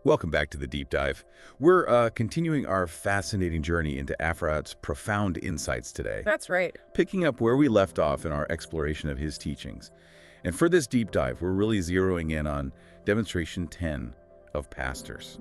Welcome back to the Deep Dive. We're continuing our fascinating journey into Aphrahat's profound insights today, That's right. picking up where we left off in our exploration of his teachings. And for this deep dive, we're really zeroing in on demonstration 10 of pastors,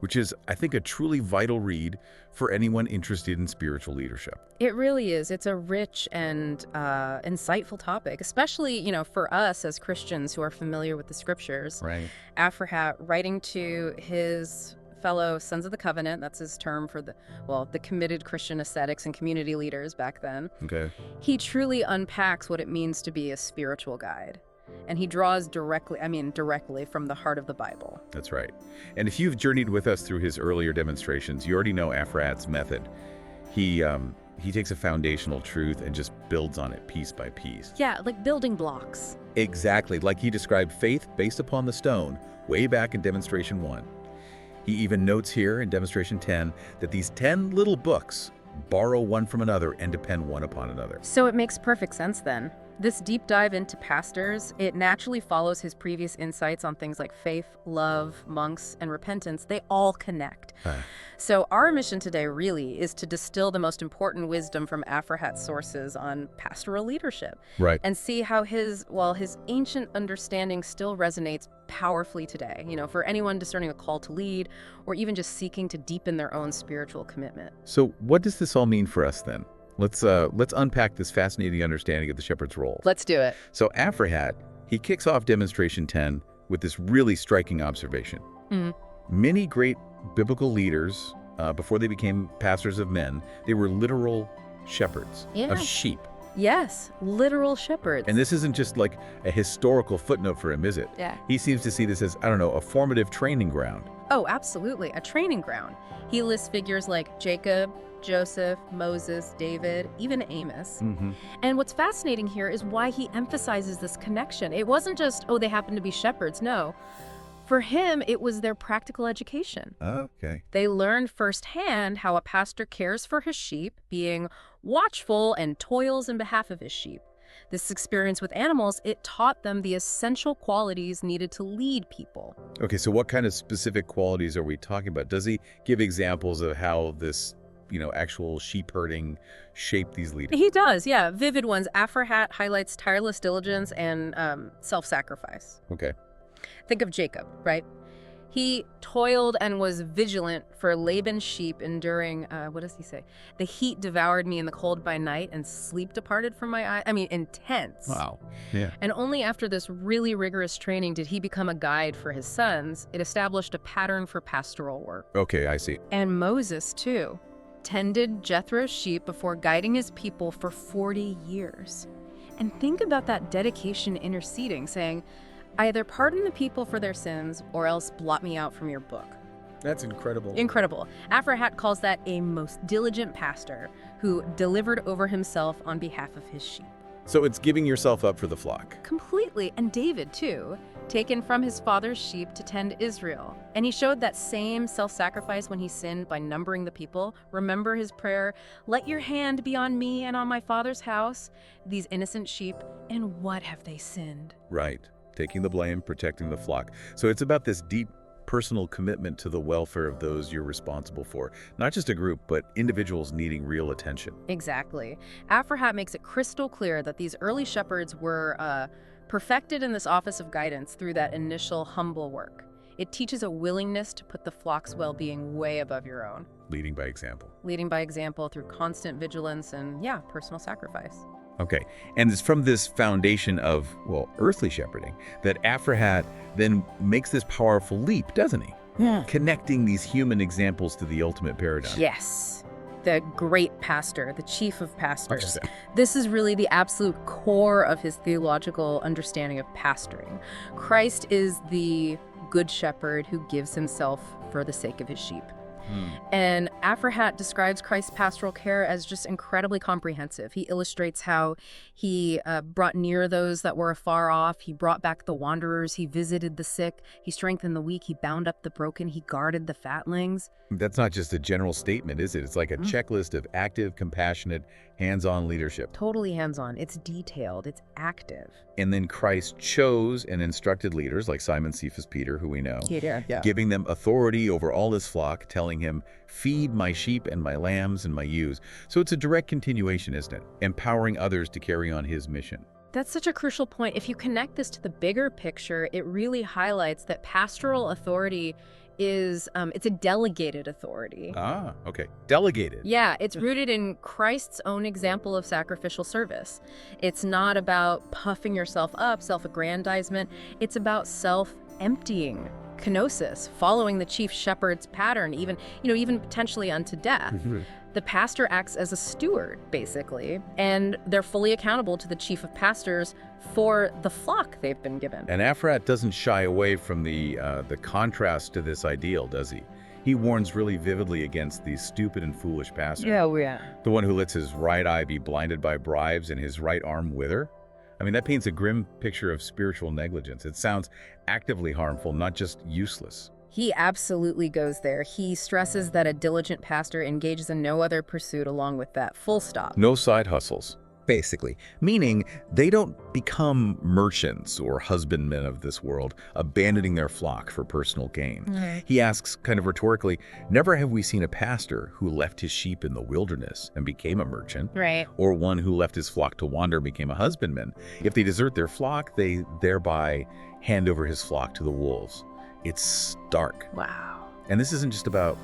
which is, I think, a truly vital read for anyone interested in spiritual leadership. It really is. It's a rich and insightful topic, especially, for us as Christians who are familiar with the scriptures. Right. Aphrahat, writing to his fellow sons of the covenant, that's his term for the committed Christian ascetics and community leaders back then. Okay. He truly unpacks what it means to be a spiritual guide. And he draws directly from the heart of the Bible. That's right. And if you've journeyed with us through his earlier demonstrations, you already know Aphrahat's method. He takes a foundational truth and just builds on it piece by piece. Yeah, like building blocks. Exactly, like he described faith based upon the stone way back in demonstration 1. He even notes here in demonstration 10 that these 10 little books borrow one from another and depend one upon another. So it makes perfect sense then. This deep dive into pastors, it naturally follows his previous insights on things like faith, love, monks, and repentance. They all connect. So our mission today really is to distill the most important wisdom from Aphrahat's sources on pastoral leadership. Right. And see how his ancient understanding still resonates powerfully today, for anyone discerning a call to lead or even just seeking to deepen their own spiritual commitment. So what does this all mean for us then? Let's unpack this fascinating understanding of the shepherd's role. Let's do it. So Aphrahat, he kicks off demonstration 10 with this really striking observation. Many great biblical leaders, before they became pastors of men, they were literal shepherds of sheep. Yes, literal shepherds. And this isn't just like a historical footnote for him, is it? Yeah. He seems to see this as, a formative training ground. Oh, absolutely. A training ground. He lists figures like Jacob, Joseph, Moses, David, even Amos. And what's fascinating here is why he emphasizes this connection. It wasn't just, they happen to be shepherds. No. For him, it was their practical education. Okay. They learned firsthand how a pastor cares for his sheep, being watchful and toils in behalf of his sheep. This experience with animals, it taught them the essential qualities needed to lead people. Okay, so what kind of specific qualities are we talking about? Does he give examples of how this actual sheep herding shape these leaders? He does, yeah. Vivid ones. Aphrahat highlights tireless diligence and self-sacrifice. Okay. Think of Jacob, right? He toiled and was vigilant for Laban's sheep, enduring, what does he say? The heat devoured me in the cold by night, and sleep departed from my eye. I mean, intense. Wow. Yeah. And only after this really rigorous training did he become a guide for his sons. It established a pattern for pastoral work. Okay, I see. And Moses, too, tended Jethro's sheep before guiding his people for 40 years. And think about that dedication interceding, saying, either pardon the people for their sins or else blot me out from your book. That's incredible. Incredible. Aphrahat calls that a most diligent pastor who delivered over himself on behalf of his sheep. So it's giving yourself up for the flock. Completely. And David, too, taken from his father's sheep to tend Israel. And he showed that same self-sacrifice when he sinned by numbering the people. Remember his prayer, let your hand be on me and on my father's house, these innocent sheep, and what have they sinned? Right. Taking the blame, protecting the flock. So it's about this deep personal commitment to the welfare of those you're responsible for. Not just a group, but individuals needing real attention. Exactly. Aphrahat makes it crystal clear that these early shepherds were perfected in this office of guidance through that initial humble work. It teaches a willingness to put the flock's well-being way above your own. Leading by example. Leading by example through constant vigilance and, personal sacrifice. Okay, and it's from this foundation of, earthly shepherding that Aphrahat then makes this powerful leap, doesn't he? Yeah. Connecting these human examples to the ultimate paradigm. Yes. The great pastor, the chief of pastors. Okay. This is really the absolute core of his theological understanding of pastoring. Christ is the good shepherd who gives himself for the sake of his sheep. And Aphrahat describes Christ's pastoral care as just incredibly comprehensive. He illustrates how he brought near those that were afar off. He brought back the wanderers. He visited the sick. He strengthened the weak. He bound up the broken. He guarded the fatlings. That's not just a general statement, is it? It's like a checklist of active, compassionate, Hands-on leadership. Totally hands-on. It's detailed. It's active. And then Christ chose and instructed leaders like Simon, Cephas, Peter, who we know, Yeah. giving them authority over all his flock, telling him, feed my sheep and my lambs and my ewes. So it's a direct continuation, isn't it? Empowering others to carry on his mission. That's such a crucial point. If you connect this to the bigger picture, it really highlights that pastoral authority is, it's a delegated authority. Ah, okay. Delegated. Yeah, it's rooted in Christ's own example of sacrificial service. It's not about puffing yourself up, self-aggrandizement. It's about self-emptying, kenosis, following the chief shepherd's pattern, even potentially unto death. The pastor acts as a steward, basically, and they're fully accountable to the chief of pastors for the flock they've been given. And Aphrahat doesn't shy away from the contrast to this ideal, does he? He warns really vividly against the stupid and foolish pastor. Yeah. The one who lets his right eye be blinded by bribes and his right arm wither. I mean, that paints a grim picture of spiritual negligence. It sounds actively harmful, not just useless. He absolutely goes there. He stresses that a diligent pastor engages in no other pursuit along with that, full stop. No side hustles, basically. Meaning they don't become merchants or husbandmen of this world, abandoning their flock for personal gain. He asks kind of rhetorically, never have we seen a pastor who left his sheep in the wilderness and became a merchant, Right. or one who left his flock to wander and became a husbandman. If they desert their flock, they thereby hand over his flock to the wolves. It's stark. Wow. And this isn't just about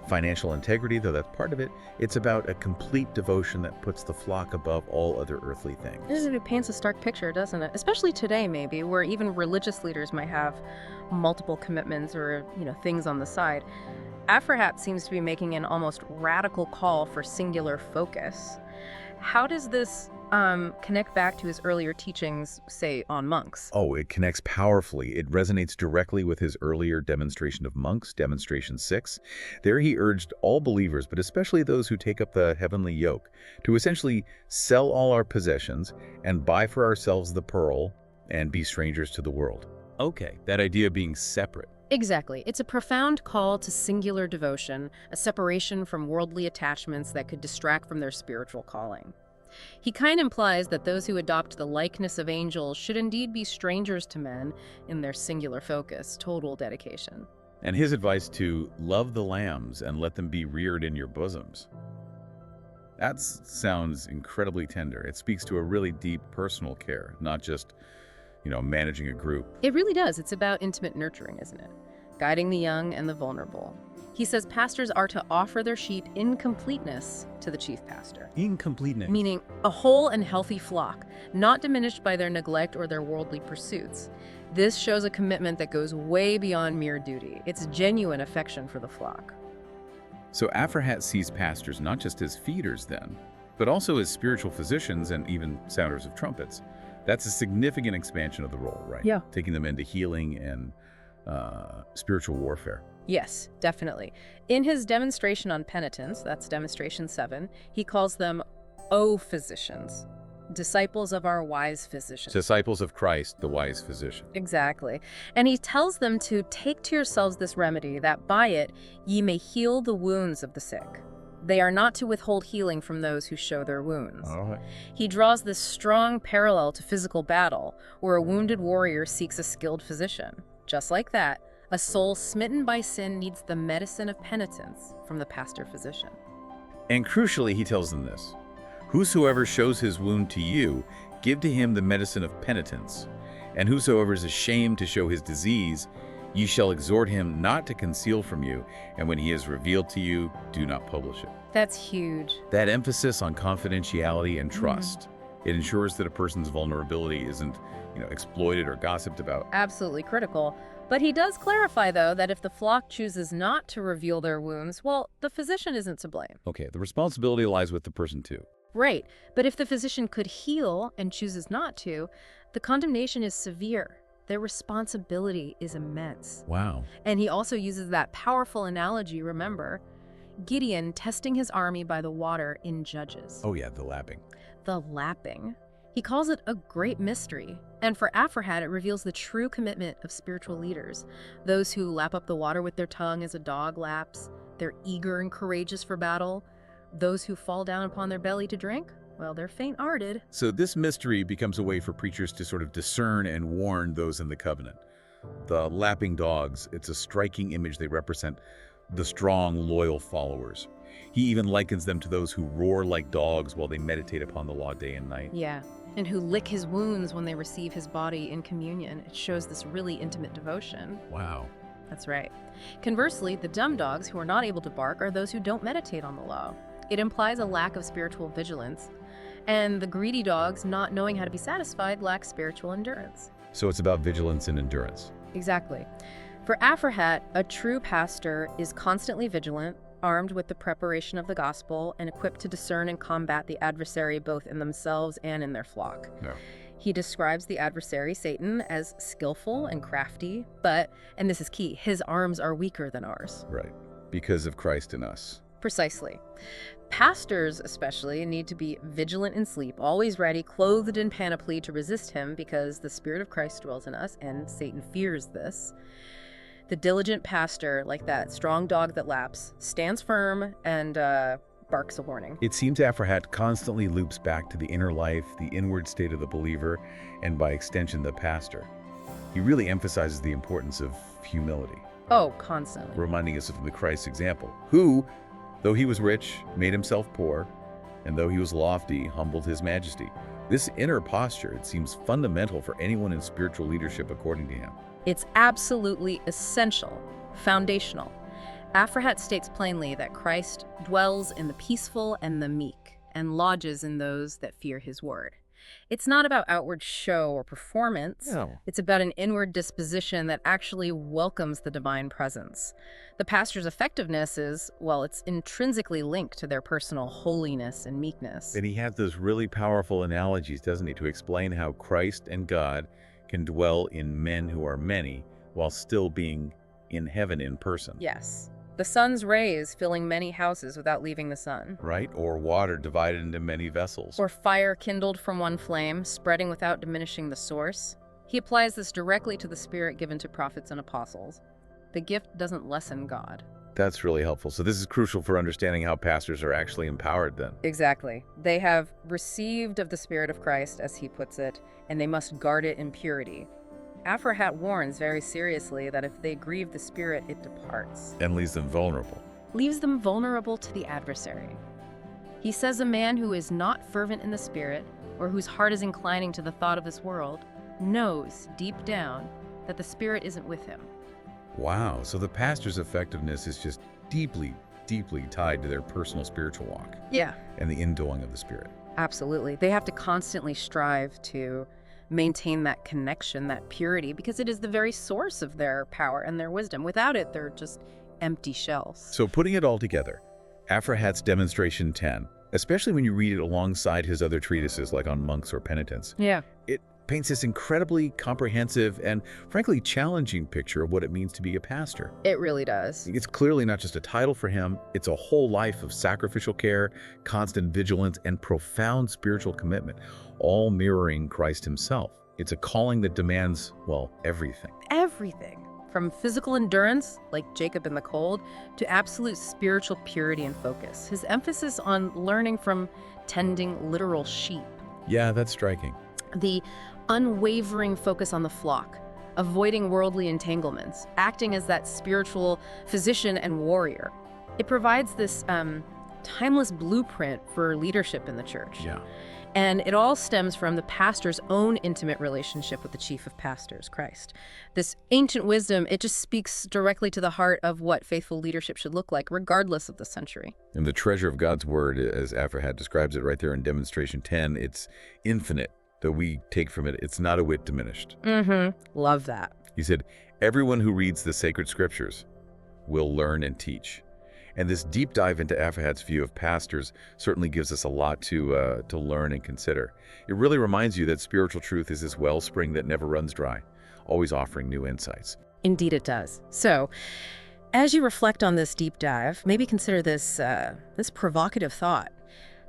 financial integrity, though that's part of it. It's about a complete devotion that puts the flock above all other earthly things. It paints a stark picture, doesn't it? Especially today, maybe, where even religious leaders might have multiple commitments or, things on the side. Aphrahat seems to be making an almost radical call for singular focus. How does this connect back to his earlier teachings, say, on monks? Oh, it connects powerfully. It resonates directly with his earlier demonstration of monks, demonstration 6. There he urged all believers, but especially those who take up the heavenly yoke, to essentially sell all our possessions and buy for ourselves the pearl and be strangers to the world. Okay, that idea of being separate. Exactly. It's a profound call to singular devotion, a separation from worldly attachments that could distract from their spiritual calling. He kind of implies that those who adopt the likeness of angels should indeed be strangers to men in their singular focus, total dedication. And his advice to love the lambs and let them be reared in your bosoms. That sounds incredibly tender. It speaks to a really deep personal care, not just, managing a group. It really does. It's about intimate nurturing, isn't it? Guiding the young and the vulnerable. He says pastors are to offer their sheep in completeness to the chief pastor. Incompleteness. Meaning a whole and healthy flock, not diminished by their neglect or their worldly pursuits. This shows a commitment that goes way beyond mere duty. It's genuine affection for the flock. So Aphrahat sees pastors not just as feeders then, but also as spiritual physicians and even sounders of trumpets. That's a significant expansion of the role, right? Yeah. Taking them into healing and spiritual warfare. Yes, definitely. In his demonstration on penitence, that's demonstration 7, he calls them O physicians, disciples of our wise physician. Disciples of Christ, the wise physician. Exactly. And he tells them to take to yourselves this remedy, that by it ye may heal the wounds of the sick. They are not to withhold healing from those who show their wounds. All right. He draws this strong parallel to physical battle, where a wounded warrior seeks a skilled physician. Just like that, a soul smitten by sin needs the medicine of penitence from the pastor-physician. And crucially, he tells them this: whosoever shows his wound to you, give to him the medicine of penitence. And whosoever is ashamed to show his disease, ye shall exhort him not to conceal from you, and when he is revealed to you, do not publish it. That's huge. That emphasis on confidentiality and trust, it ensures that a person's vulnerability isn't, exploited or gossiped about. Absolutely critical. But he does clarify, though, that if the flock chooses not to reveal their wounds, well, the physician isn't to blame. Okay, the responsibility lies with the person too. Right. But if the physician could heal and chooses not to, the condemnation is severe. Their responsibility is immense. Wow. And he also uses that powerful analogy, remember, Gideon testing his army by the water in Judges. Oh yeah, the lapping. The lapping. He calls it a great mystery. And for Aphrahat, it reveals the true commitment of spiritual leaders. Those who lap up the water with their tongue as a dog laps. They're eager and courageous for battle, those who fall down upon their belly to drink, well, they're faint-hearted. So this mystery becomes a way for preachers to sort of discern and warn those in the covenant. The lapping dogs, it's a striking image. They represent the strong, loyal followers. He even likens them to those who roar like dogs while they meditate upon the law day and night. Yeah, and who lick his wounds when they receive his body in communion. It shows this really intimate devotion. Wow. That's right. Conversely, the dumb dogs who are not able to bark are those who don't meditate on the law. It implies a lack of spiritual vigilance. And the greedy dogs, not knowing how to be satisfied, lack spiritual endurance. So it's about vigilance and endurance. Exactly. For Aphrahat, a true pastor is constantly vigilant, armed with the preparation of the gospel, and equipped to discern and combat the adversary both in themselves and in their flock. No. He describes the adversary, Satan, as skillful and crafty, but, and this is key, his arms are weaker than ours. Right. Because of Christ in us. Precisely. Pastors, especially, need to be vigilant in sleep, always ready, clothed in panoply to resist him, because the Spirit of Christ dwells in us, and Satan fears this. The diligent pastor, like that strong dog that laps, stands firm and barks a warning. It seems Aphrahat constantly loops back to the inner life, the inward state of the believer, and by extension, the pastor. He really emphasizes the importance of humility. Oh, constantly. Reminding us of the Christ example, who, though he was rich, made himself poor, and though he was lofty, humbled his majesty. This inner posture, it seems fundamental for anyone in spiritual leadership according to him. It's absolutely essential, foundational. Aphrahat states plainly that Christ dwells in the peaceful and the meek, and lodges in those that fear his word. It's not about outward show or performance. No. It's about an inward disposition that actually welcomes the divine presence. The pastor's effectiveness is, well, it's intrinsically linked to their personal holiness and meekness. And he has those really powerful analogies, doesn't he, to explain how Christ and God can dwell in men who are many while still being in heaven in person. Yes. The sun's rays filling many houses without leaving the sun. Right? Or water divided into many vessels. Or fire kindled from one flame, spreading without diminishing the source. He applies this directly to the Spirit given to prophets and apostles. The gift doesn't lessen God. That's really helpful. So this is crucial for understanding how pastors are actually empowered then. Exactly. They have received of the Spirit of Christ, as he puts it, and they must guard it in purity. Aphrahat warns very seriously that if they grieve the Spirit, it departs. And leaves them vulnerable. Leaves them vulnerable to the adversary. He says a man who is not fervent in the Spirit, or whose heart is inclining to the thought of this world, knows deep down that the Spirit isn't with him. Wow. So the pastor's effectiveness is just deeply, deeply tied to their personal spiritual walk. Yeah. And the indwelling of the Spirit. Absolutely. They have to constantly strive to maintain that connection, that purity, because it is the very source of their power and their wisdom. Without it, they're just empty shells. So putting it all together, Aphrahat's Demonstration 10, especially when you read it alongside his other treatises like on monks or penitence, Yeah. it paints this incredibly comprehensive and frankly challenging picture of what it means to be a pastor. It really does. It's clearly not just a title for him, it's a whole life of sacrificial care, constant vigilance, and profound spiritual commitment, all mirroring Christ himself. It's a calling that demands, well, everything. Everything. From physical endurance, like Jacob in the cold, to absolute spiritual purity and focus. His emphasis on learning from tending literal sheep. Yeah, that's striking. The unwavering focus on the flock, avoiding worldly entanglements, acting as that spiritual physician and warrior. It provides this timeless blueprint for leadership in the church. Yeah. And it all stems from the pastor's own intimate relationship with the chief of pastors, Christ. This ancient wisdom, it just speaks directly to the heart of what faithful leadership should look like, regardless of the century. And the treasure of God's word, as Aphrahat describes it right there in Demonstration 10, it's infinite. That we take from it, it's not a whit diminished. Love that. He said, everyone who reads the sacred scriptures will learn and teach. And this deep dive into Aphrahat's view of pastors certainly gives us a lot to learn and consider. It really reminds you that spiritual truth is this wellspring that never runs dry, always offering new insights. Indeed it does. So, as you reflect on this deep dive, maybe consider this provocative thought.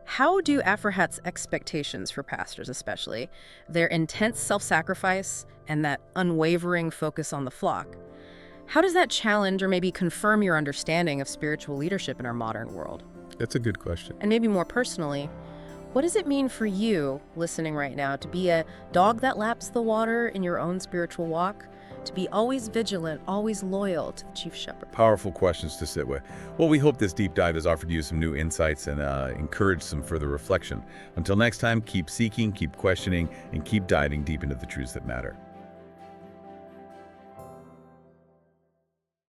How do Aphrahat's expectations for pastors, especially, their intense self-sacrifice and that unwavering focus on the flock, how does that challenge or maybe confirm your understanding of spiritual leadership in our modern world? That's a good question. And maybe more personally, what does it mean for you, listening right now, to be a dog that laps the water in your own spiritual walk? To be always vigilant, always loyal to the chief shepherd? Powerful questions to sit with. Well, we hope this deep dive has offered you some new insights and encouraged some further reflection. Until next time, keep seeking, keep questioning, and keep diving deep into the truths that matter.